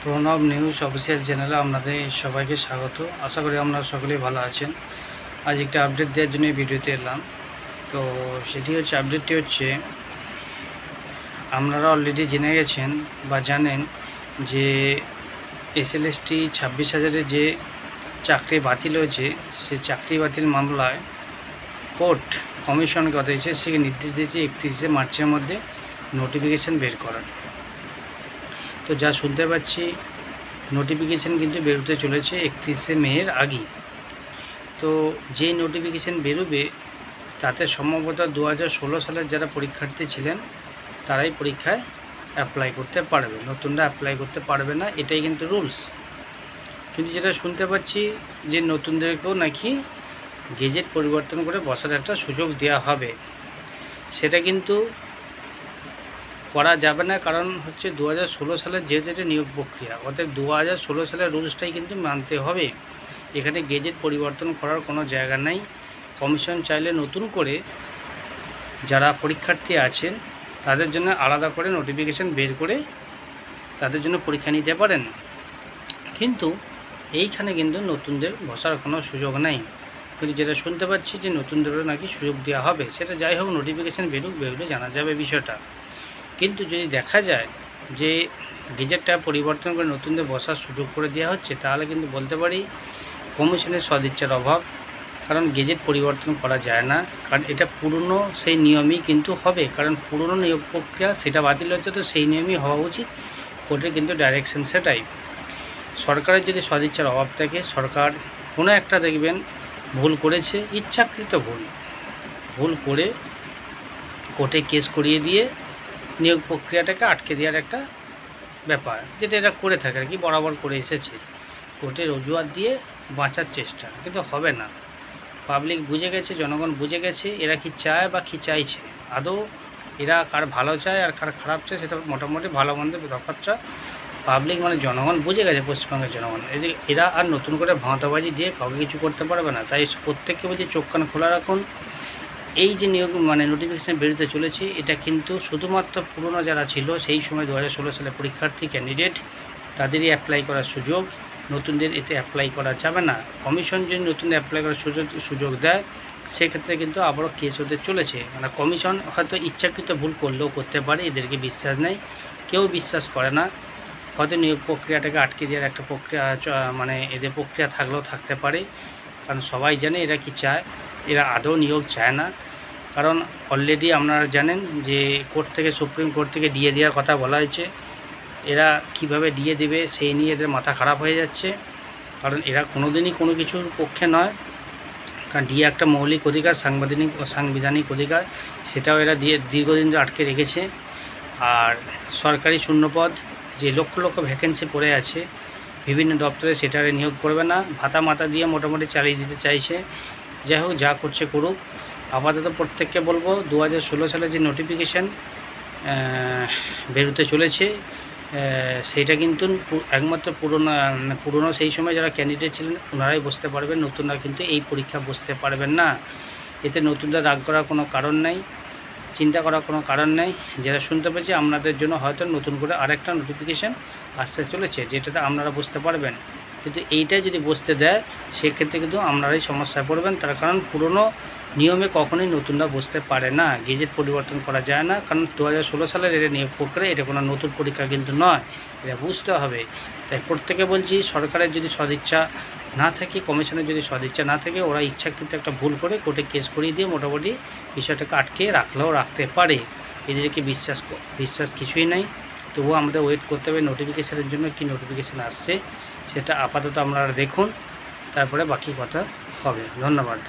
Pranab news official চ্যানেলে আপনাদের সবাইকে স্বাগত। আশা করি আপনারা সকলেই ভালো আছেন। আজ একটা আপডেট দেওয়ার জন্য ভিডিওতে এলাম। তো সেটি হচ্ছে, আপডেটটি হচ্ছে, আপনারা অলরেডি জেনে গেছেন বা জানেন যে SLST 26,000-এর যে চাকরি বাতিল হয়েছে, সেই চাকরি বাতিল মামলায় কোর্ট কমিশনকে অর্থাৎ SSCকে নির্দেশ দিয়েছে 31শে মার্চের মধ্যে নোটিফিকেশান বের করার। তো যা শুনতে পাচ্ছি, নোটিফিকেশান কিন্তু বেরোতে চলেছে 31শে মের আগেই। তো যেই নোটিফিকেশান বেরোবে তাতে সম্ভবত 2016 সালের যারা পরীক্ষার্থী ছিলেন তারাই পরীক্ষায় অ্যাপ্লাই করতে পারবে, নতুনরা অ্যাপ্লাই করতে পারবে না, এটাই কিন্তু রুলস। কিন্তু যেটা শুনতে পাচ্ছি যে নতুনদেরকেও নাকি গেজেট পরিবর্তন করে বসার একটা সুযোগ দেওয়া হবে। সেটা কিন্তু করা যাবে না, কারণ হচ্ছে 2016 সালের যেহেতু এটা নিয়োগ প্রক্রিয়া, অর্থাৎ 2016 সালের রুলসটাই কিন্তু মানতে হবে। এখানে গেজেট পরিবর্তন করার কোনো জায়গা নাই। কমিশন চাইলে নতুন করে যারা পরীক্ষার্থী আছেন তাদের জন্য আলাদা করে নোটিফিকেশান বের করে তাদের জন্য পরীক্ষা নিতে পারেন, কিন্তু এইখানে কিন্তু নতুনদের বসার কোনো সুযোগ নাই। কিন্তু যেটা শুনতে পাচ্ছি যে নতুনদেরও নাকি সুযোগ দেওয়া হবে। সেটা যাই হোক, নোটিফিকেশান বেরোলে জানা যাবে বিষয়টা। কিন্তু যদি দেখা যায় যে গেজেটটা পরিবর্তন করে নতুনদের বসার সুযোগ করে দেওয়া হচ্ছে, তাহলে কিন্তু বলতে পারি কমিশনের সদিচ্ছার অভাব। কারণ গেজেট পরিবর্তন করা যায় না, কারণ এটা পুরনো সেই নিয়মই কিন্তু হবে। কারণ পুরনো নিয়োগ প্রক্রিয়া সেটা বাতিল হচ্ছে, তো সেই নিয়মই হওয়া উচিত। কোর্টের কিন্তু ডাইরেকশন সেটাই। সরকারের যদি সদিচ্ছার অভাব থাকে, সরকার কোনো একটা দেখবেন ভুল করেছে, ইচ্ছাকৃত ভুল করে কোর্টে কেস করিয়ে দিয়ে নিয়োগ প্রক্রিয়াটাকে আটকে দেওয়ার একটা ব্যাপার, যেটা এরা করে থাকে আর কি, বরাবর করে এসেছে। কোর্টের অজুহাত দিয়ে বাঁচার চেষ্টা, কিন্তু হবে না। পাবলিক বুঝে গেছে, জনগণ বুঝে গেছে এরা কি চায় বা কী চাইছে। আদৌ এরা কার ভালো চায় আর কার খারাপ চায় সেটা মোটামুটি ভালো মন্দের ব্যাপারটা পাবলিক মানে জনগণ বুঝে গেছে। পশ্চিমবঙ্গের জনগণ এরা আর নতুন করে ভাঁতাবাজি দিয়ে কাউকে কিছু করতে পারবে না। তাই প্রত্যেককে বলছি, চোখ কান খোলা রাখুন। এই যে নিয়োগ নোটিফিকেশান বেরোতে চলেছে, এটা কিন্তু শুধুমাত্র পুরনো যারা ছিল সেই সময় 2016 সালে পরীক্ষার্থী ক্যান্ডিডেট তাদেরই অ্যাপ্লাই করার সুযোগ, নতুনদের এতে অ্যাপ্লাই করা যাবে না। কমিশন যদি নতুন অ্যাপ্লাই করার সুযোগ দেয়, সেক্ষেত্রে কিন্তু আবারও কেস হতে চলেছে। মানে কমিশন হয়তো ইচ্ছাকৃত ভুল করলেও করতে পারে, এদেরকে বিশ্বাস নেই, কেউ বিশ্বাস করে না। হয়তো নিয়োগ প্রক্রিয়াটাকে আটকে দেওয়ার একটা প্রক্রিয়া, মানে এদের প্রক্রিয়া থাকলেও থাকতে পারে। কারণ সবাই জানে এরা কি চায়, এরা আদৌ নিয়োগ চায় না। কারণ অলরেডি আপনারা জানেন যে কোর্ট থেকে, সুপ্রিম কোর্ট থেকে ডিএ দেওয়ার কথা বলা হয়েছে। এরা কিভাবে ডিএ দেবে সেই নিয়ে এদের মাথা খারাপ হয়ে যাচ্ছে। কারণ এরা কোনো দিনই কোনো কিছুর পক্ষে নয়, কারণ ডিএ একটা মৌলিক অধিকার, সাংবিধানিক অধিকার, সেটাও এরা দীর্ঘদিন ধরে আটকে রেখেছে। আর সরকারি শূন্যপদ যে লক্ষ লক্ষ ভ্যাকেন্সি পড়ে আছে বিভিন্ন দপ্তরে, সেটারে নিয়োগ করবে না, ভাতা মাতা দিয়ে মোটামুটি চালিয়ে দিতে চাইছে। যাই হোক, যা করছে করুক। আপাতত প্রত্যেককে বলবো, 2016 সালে যে নোটিফিকেশান বেরোতে চলেছে, সেইটা কিন্তু একমাত্র পুরনো সেই সময় যারা ক্যান্ডিডেট ছিলেন ওনারাই বসতে পারবেন, নতুনরা কিন্তু এই পরীক্ষা বসতে পারবেন না। এতে নতুনরা রাগ করার কোনো কারণ নেই, চিন্তা করার কোনো কারণ নেই। যেটা শুনতে পেয়েছি, আপনাদের জন্য হয়তো নতুন করে আরেকটা নোটিফিকেশান আসতে চলেছে, যেটাতে আপনারা বুঝতে পারবেন। কিন্তু এইটাই যদি বসতে দেয়, সেক্ষেত্রে কিন্তু আপনারাই সমস্যায় পড়বেন। তার কারণ পুরনো নিয়মে কখনোই নতুনরা বসতে পারে না, গেজেট পরিবর্তন করা যায় না। কারণ 2016 সালের এটা নিয়োগ প্রক্রিয়া, এটা কোনো নতুন পরীক্ষা কিন্তু নয়, এটা বুঝতে হবে। তাই প্রত্যেকে বলছি, সরকারের যদি সদিচ্ছা না থাকে, কমিশনের যদি সদিচ্ছা না থাকে, ওরা ইচ্ছাকৃত একটা ভুল করে কোর্টে কেস করিয়ে দিয়ে মোটামুটি বিষয়টাকে আটকে রাখলেও রাখতে পারে। এদেরকে বিশ্বাস কিছুই নাই। তবুও আমাদের ওয়েট করতে হবে নোটিফিকেশানের জন্য। কি নোটিফিকেশান আসছে সেটা আপাতত আপনারা দেখুন, তারপরে বাকি কথা হবে। ধন্যবাদ।